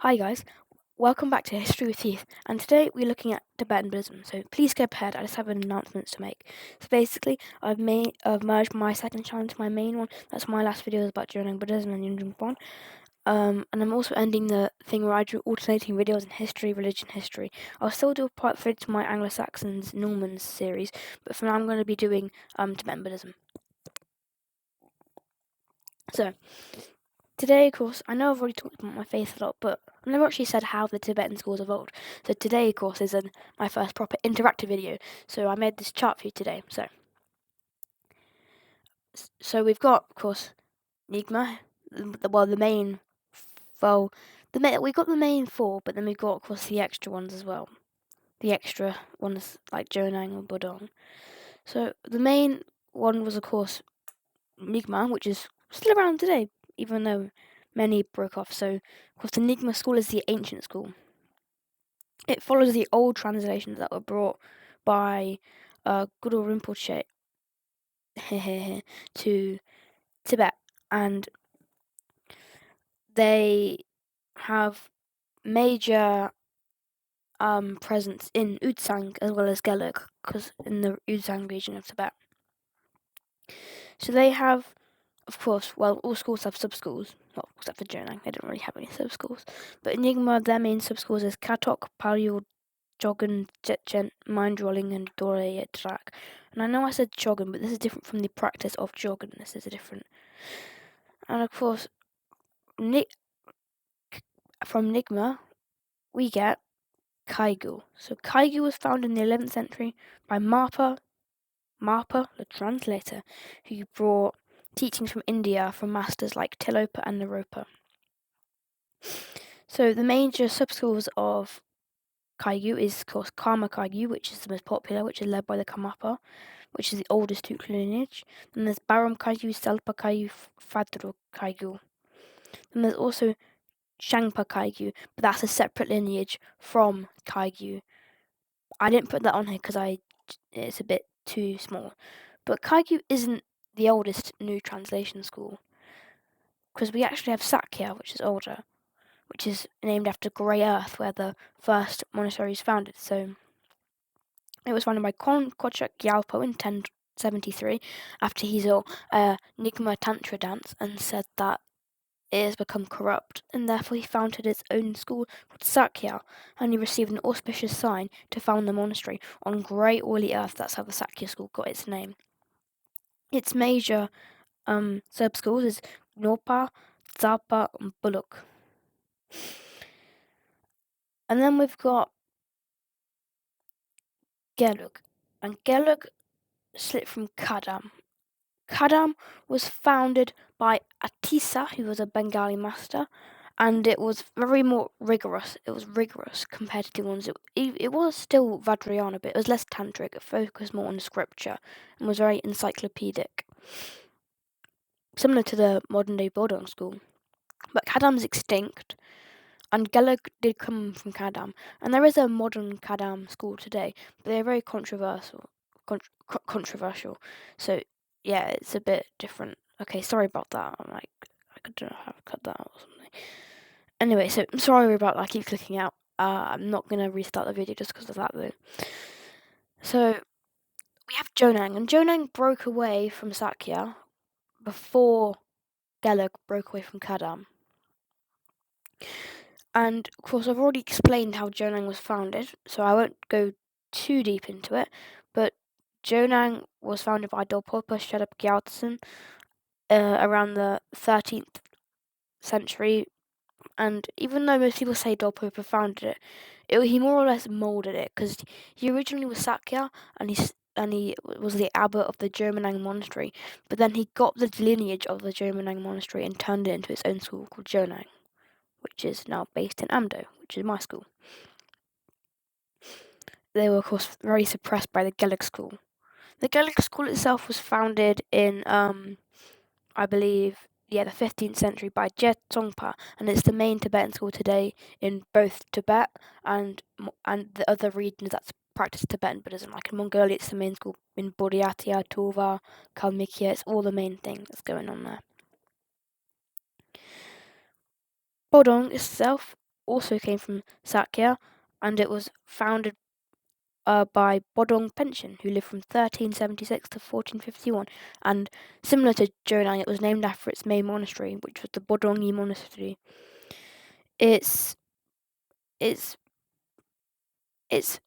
Hi guys, welcome back to History with Teeth, and today we're looking at Tibetan Buddhism, so please skip ahead, I just have an announcement to make. So basically, I've merged my second channel into my main one. That's my last video about Tibetan Buddhism and Yunjung Bon. And I'm also ending the thing where I do alternating videos in history, religion, history. I'll still do a part 3 to my Anglo-Saxons, Normans series, but for now I'm going to be doing Tibetan Buddhism. So, today, of course, I know I've already talked about my faith a lot, but I've never actually said how the Tibetan schools evolved. So today, of course, is my first proper interactive video. So I made this chart for you today. So we've got, of course, Enigma. We've got the main four, but then we've got, of course, the extra ones as well. The extra ones like Jonang or Bodong. So the main one was, of course, Enigma, which is still around today, even though many broke off. So, of course, the Enigma school is the ancient school. It follows the old translations that were brought by Guru Rinpoche to Tibet, and they have major presence in Utsang as well as Gelug, because in the Utsang region of Tibet. So they have, of course, all schools have sub-schools, well, except for Jonang, they don't really have any sub-schools. But Enigma, their main sub-schools is Katok, Paleol, Joggin, Jetchen, Mind Rolling, and Dore Drak. And I know I said jogging, but this is different from the practice of jogging. This is different. And of course, from Nigma, we get Kaigu. So Kaigu was founded in the 11th century by Marpa, the translator, who brought teachings from India from masters like Tilopa and Naropa. So the major sub-schools of Kaigu is, of course, Karma Kaigu, which is the most popular, which is led by the Karmapa, which is the oldest Tukul lineage. Then there's Baram Kaigu, Selpa Kaigu, Fadro Kaigu. Then there's also Shangpa Kaigu, but that's a separate lineage from Kaigu. I didn't put that on here because it's a bit too small. But Kaigu isn't the oldest new translation school, because we actually have Sakya, which is older, which is named after Grey Earth, where the first monastery is founded. So it was founded by Kon Kochak Gyalpo in 1073, after he saw a Nigma Tantra dance and said that it has become corrupt, and therefore he founded his own school called Sakya, and he received an auspicious sign to found the monastery on grey oily earth. That's how the Sakya school got its name. Its major sub-schools is Norpa, Zapa, and Bullock. And then we've got Gelug, and Gelug slipped from Kadam. Kadam was founded by Atisa, who was a Bengali master, and it was very more rigorous. It was rigorous compared to the ones. It was still Vajrayana, but it was less tantric. It focused more on scripture and was very encyclopedic, similar to the modern-day Bodong school. But Kadam's extinct, and Gelug did come from Kadam, and there is a modern Kadam school today, but they're very controversial. So yeah, it's a bit different. Okay, sorry about that. I don't know how to cut that out or something. Anyway, so I'm sorry about that. I keep clicking out. I'm not gonna restart the video just because of that though. So we have Jonang, and Jonang broke away from Sakya before Gelug broke away from Kadam. And of course, I've already explained how Jonang was founded, so I won't go too deep into it. But Jonang was founded by Dolpopa Shedap Gyaltsen around the 13th century, and even though most people say Dolpopa founded it, he more or less molded it, because he originally was Sakya, and he was the abbot of the Germanang monastery, but then he got the lineage of the Germanang monastery and turned it into its own school called Jonang, which is now based in Amdo, which is my school. They were, of course, very suppressed by the Gelug school. The Gelug school itself was founded in, I believe, the 15th century by Je Tsongpa, and it's the main Tibetan school today in both Tibet and the other regions that practice Tibetan Buddhism. Like in Mongolia, it's the main school. In Buryatia, Tuva, Kalmykia, it's all the main thing that's going on there. Bodong itself also came from Sakya, and it was founded by Bodong Pension, who lived from 1376 to 1451. And similar to Jonang, it was named after its main monastery, which was the Bodongi Monastery. It's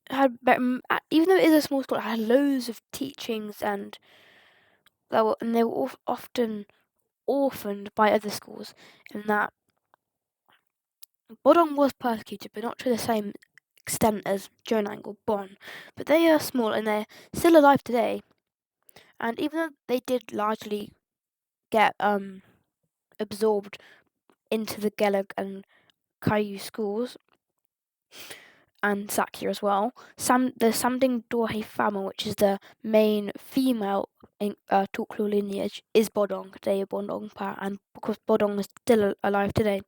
had, even though it is a small school, it had loads of teachings, and they were often orphaned by other schools, in that Bodong was persecuted, but not to the same extent as Jonang or Bon. But they are small, and they're still alive today. And even though they did largely get absorbed into the Gelag and Kaiyu schools, and Sakya as well, the Samding Dorje family, which is the main female Tuklu lineage, is Bodong. They are Bodong Pa, and because Bodong is still alive today.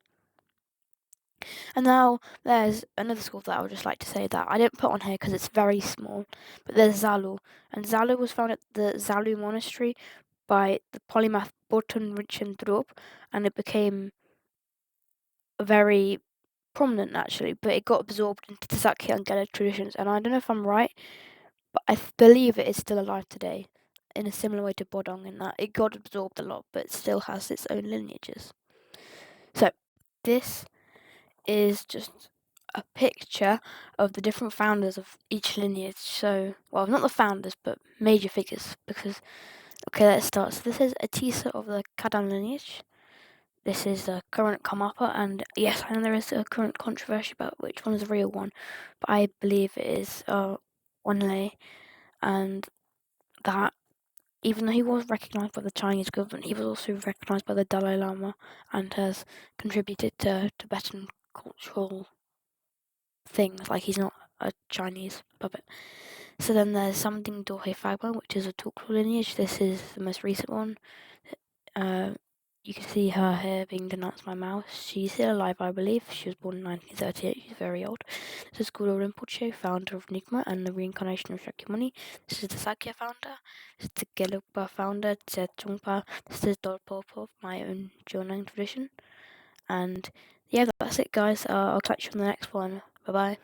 And now there's another school that I would just like to say that I didn't put on here because it's very small, but there's Zalu. And Zalu was founded at the Zalu monastery by the polymath Botun Rinchen Drup, and it became very prominent actually, but it got absorbed into the Sakya and Gelag traditions. And I don't know if I'm right, but I believe it is still alive today, in a similar way to Bodong, in that it got absorbed a lot, but still has its own lineages. So this is just a picture of the different founders of each lineage. So, well, not the founders, but major figures. Because, okay, let's start. So this is Atisa of the Kadam lineage. This is the current Karmapa, and yes, I know there is a current controversy about which one is the real one, but I believe it is Wanlei, and that even though he was recognised by the Chinese government, he was also recognised by the Dalai Lama and has contributed to Tibetan cultural things, like he's not a Chinese puppet. So then there's Samding Dorje Phagma, which is a Tuklu lineage. This is the most recent one. You can see her here being denounced by Mao. She's still alive, I believe. She was born in 1938. She's very old. This is Guru Rinpoche, founder of Nyingma and the reincarnation of Shakyamuni. This is the Sakya founder. This is the Gelugpa founder, Tse Trungpa. This is Dolpo, my own Jonang tradition. And yeah, that's it, guys. I'll catch you on the next one. Bye bye.